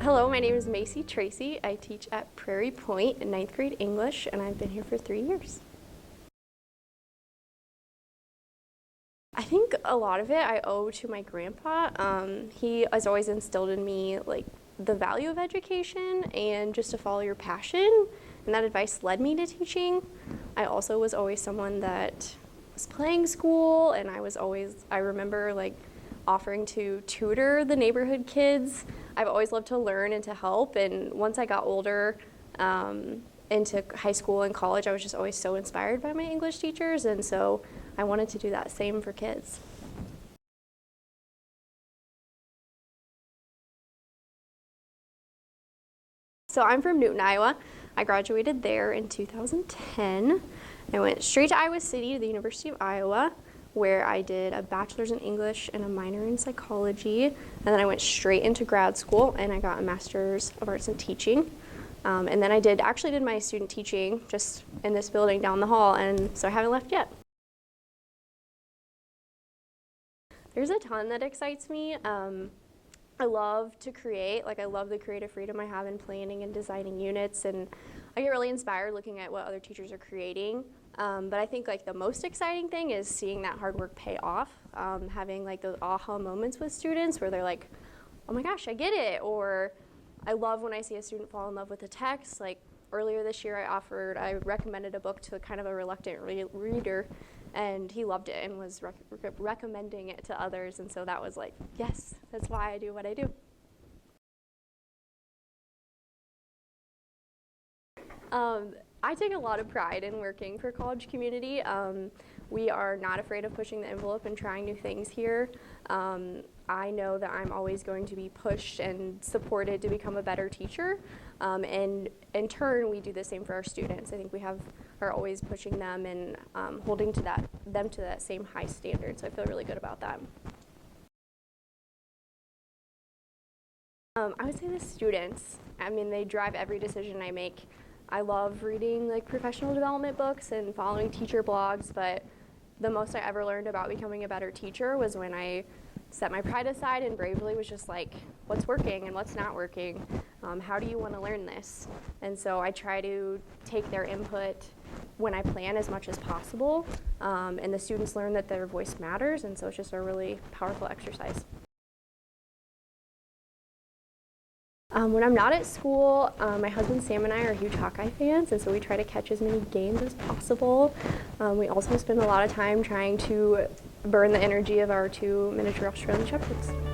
Hello, my name is Macee Tracy. I teach at Prairie Point in 9th grade English, and I've been here for 3 years. I think a lot of it I owe to my grandpa. He has always instilled in me like the value of education and just to follow your passion, and that advice led me to teaching. I also was always someone that was playing school, and I remember like offering to tutor the neighborhood kids. I've always loved to learn and to help, and once I got older, into high school and college, I was just always so inspired by my English teachers, and so I wanted to do that same for kids. So I'm from Newton, Iowa. I graduated there in 2010. I went straight to Iowa City to the University of Iowa, where I did a bachelor's in English and a minor in psychology. And then I went straight into grad school and I got a master's of arts in teaching. And then I actually did my student teaching just in this building down the hall, and so I haven't left yet. There's a ton that excites me. I love to create, I love the creative freedom I have in planning and designing units, and I get really inspired looking at what other teachers are creating. But I think the most exciting thing is seeing that hard work pay off, having those aha moments with students where they're like, oh my gosh, I get it, or I love when I see a student fall in love with a text. Like earlier this year I recommended a book to kind of a reluctant reader, and he loved it and was recommending it to others, and so that was like, yes, that's why I do what I do. I take a lot of pride in working for college community. We are not afraid of pushing the envelope and trying new things here. I know that I'm always going to be pushed and supported to become a better teacher, and in turn we do the same for our students. I think we are always pushing them and holding them to that same high standard, so I feel really good about that. I would say the students. I mean, they drive every decision I make. I love reading professional development books and following teacher blogs, but the most I ever learned about becoming a better teacher was when I set my pride aside and bravely was just like, what's working and what's not working? How do you want to learn this? And so I try to take their input when I plan as much as possible, and the students learn that their voice matters, and so it's just a really powerful exercise. When I'm not at school, my husband Sam and I are huge Hawkeye fans, and so we try to catch as many games as possible. We also spend a lot of time trying to burn the energy of our 2 miniature Australian Shepherds.